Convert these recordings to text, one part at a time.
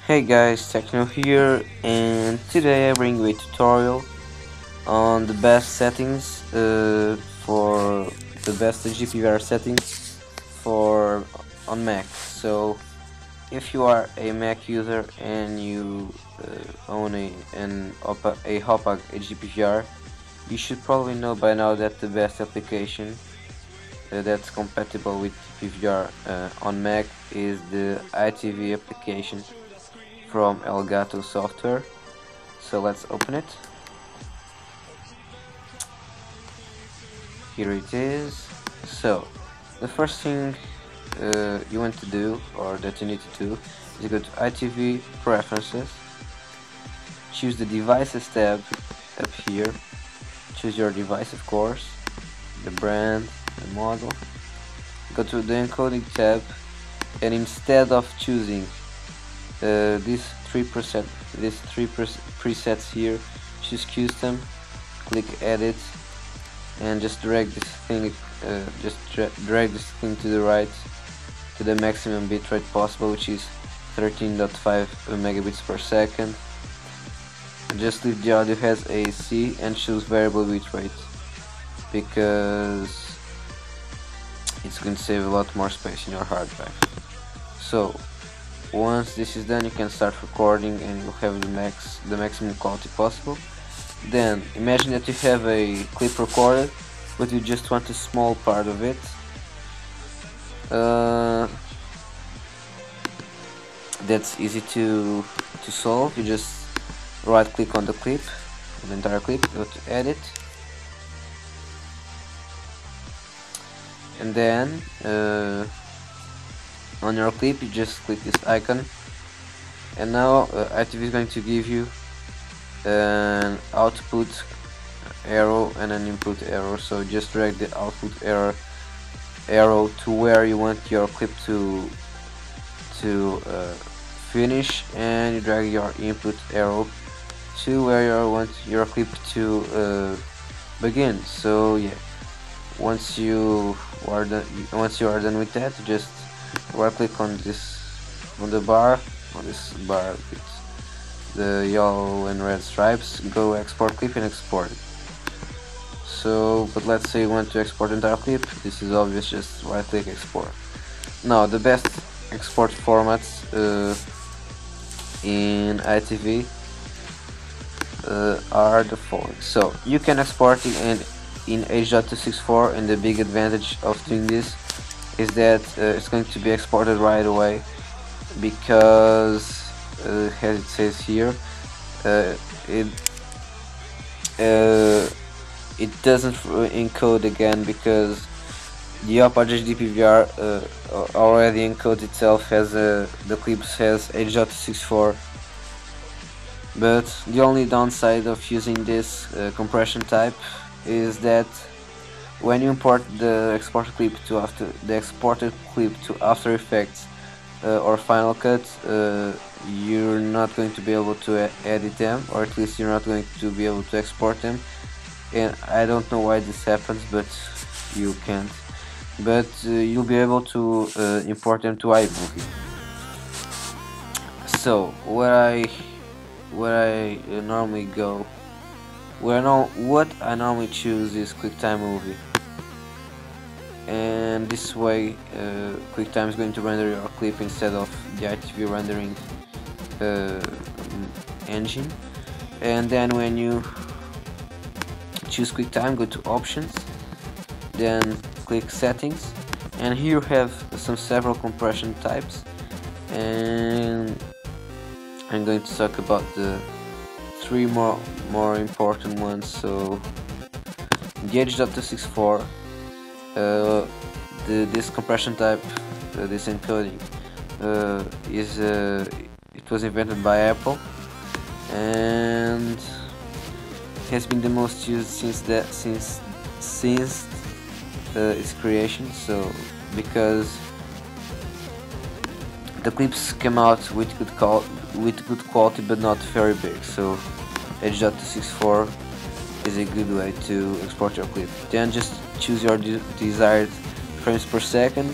Hey guys, Tekno here, and today I bring you a tutorial on the best settings for the best GPVR settings for on Mac. So if you are a Mac user and you own a Hauppauge HD PVR, you should probably know by now that the best application that's compatible with PVR on Mac is the ITV application from Elgato software. So let's open it. Here it is. So the first thing you want to do, or that you need to do, is go to ITV Preferences, choose the Devices tab up here, choose your device, of course, the brand, the model, go to the encoding tab, and instead of choosing these three presets here, choose custom, click edit, and just drag this thing to the right to the maximum bitrate possible, which is 13.5 megabits per second. Just leave the audio as AC and choose variable bitrate because it's going to save a lot more space in your hard drive. So once this is done, you can start recording and you'll have the maximum quality possible. Then imagine that you have a clip recorded, but you just want a small part of it. That's easy to solve. You just right click on the clip, on the entire clip, go to edit, and then on your clip you just click this icon, and now ITV is going to give you an output arrow and an input arrow. So just drag the output arrow to where you want your clip to finish, and you drag your input arrow to where you want your clip to begin. So yeah, once you are done with that, just right click on this bar with the yellow and red stripes, go export clip and export it. So but let's say you want to export the entire clip. This is obvious, just right click export. Now the best export formats in ITV are the following. So you can export it in H.264, and the big advantage of doing this is that it's going to be exported right away, because as it says here, it doesn't encode again, because the Hauppauge HD PVR already encodes itself as the clips has H.264. But the only downside of using this compression type is that when you import the exported clip to After Effects or Final Cut, you're not going to be able to edit them, or at least you're not going to be able to export them. And I don't know why this happens, but you can't. But you'll be able to import them to iMovie. So what I normally go, what I normally choose is QuickTime Movie, and this way QuickTime is going to render your clip instead of the ITV rendering engine. And then when you choose QuickTime, go to Options, then click Settings, and here you have several compression types, and I'm going to talk about the three more important ones. So the H.264, this compression type, this encoding it was invented by Apple, and has been the most used since its creation. So because the clips come out with good quality but not very big, so H.264 is a good way to export your clip. Then just choose your desired frames per second,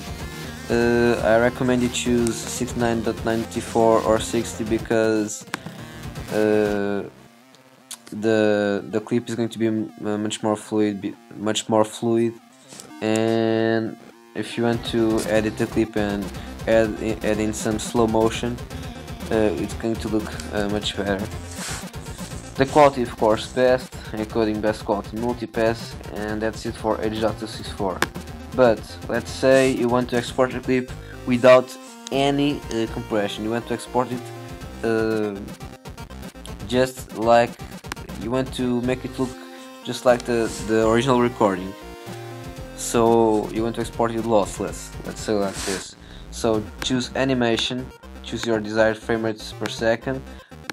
I recommend you choose 69.94 or 60 because the clip is going to be much more fluid, and if you want to edit the clip and add in some slow motion, it's going to look much better. The quality, of course, best, encoding best quality multipass, and that's it for H.264. But let's say you want to export a clip without any compression. You want to export it just like you want to make it look just like the original recording. So you want to export it lossless, let's say like this. So choose animation, choose your desired frame rates per second,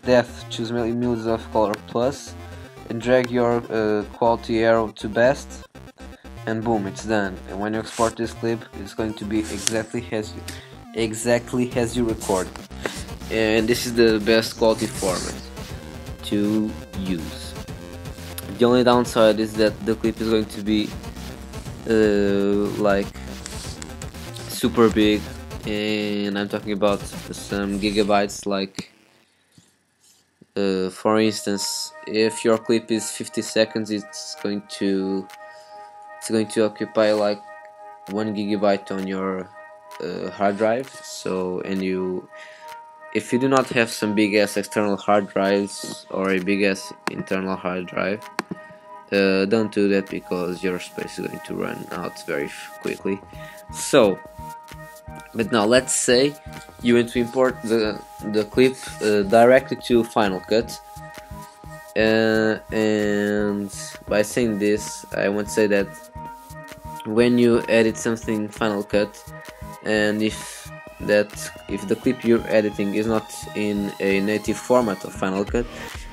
depth, choose millimeters of color plus, and drag your quality arrow to best, and boom, it's done. And when you export this clip, it's going to be exactly as you record. And this is the best quality format to use. The only downside is that the clip is going to be like super big, and I'm talking about some gigabytes. Like for instance, if your clip is 50 seconds, it's going to occupy like 1 gigabyte on your hard drive. So, and if you do not have some big ass external hard drives or a big ass internal hard drive, don't do that because your space is going to run out very quickly. So, but now let's say you want to import the clip directly to Final Cut, and by saying this, I want to say that when you edit something Final Cut, and if the clip you're editing is not in a native format of Final Cut,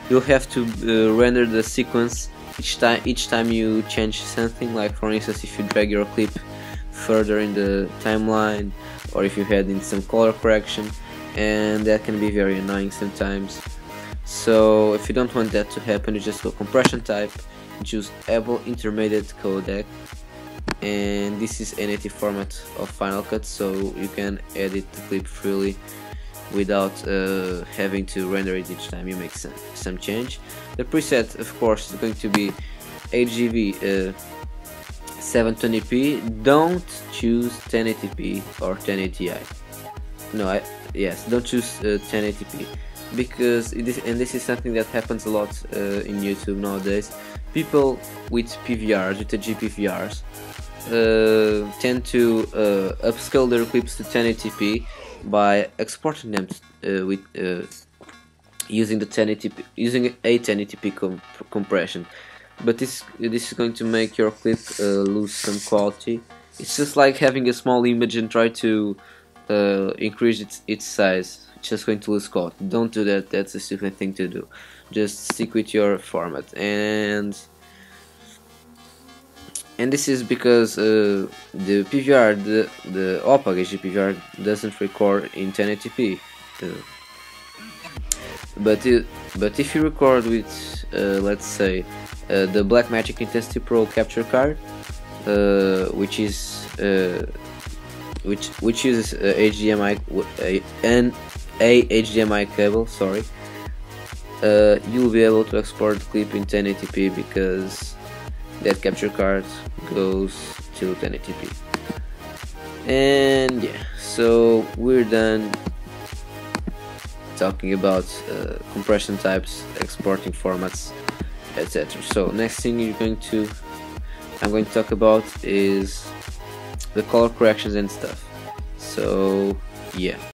you'll have to render the sequence each time you change something. Like for instance, if you drag your clip further in the timeline, or if you add in some color correction, and that can be very annoying sometimes. So if you don't want that to happen, you just go compression type, choose Able Intermediate Codec, and this is a native format of Final Cut, so you can edit the clip freely without having to render it each time you make some change. The preset, of course, is going to be HGV 720p. Don't choose 1080p or 1080i. No, yes, don't choose 1080p, because this is something that happens a lot in YouTube nowadays. People with PVRs, with the GPVRs, tend to upscale their clips to 1080p by exporting them with using a 1080p compression. But this is going to make your clip lose some quality. It's just like having a small image and try to increase its size. It's just going to lose quality. Don't do that. That's a stupid thing to do. Just stick with your format. And this is because the PVR, the Hauppauge HD PVR doesn't record in 1080p. But if you record with let's say the Blackmagic Intensity Pro capture card, which uses HDMI a HDMI cable, sorry, you'll be able to export the clip in 1080p because that capture card goes to 1080p. And yeah, so we're done talking about compression types, exporting formats, etc. So next thing I'm going to talk about is the color corrections and stuff. So yeah.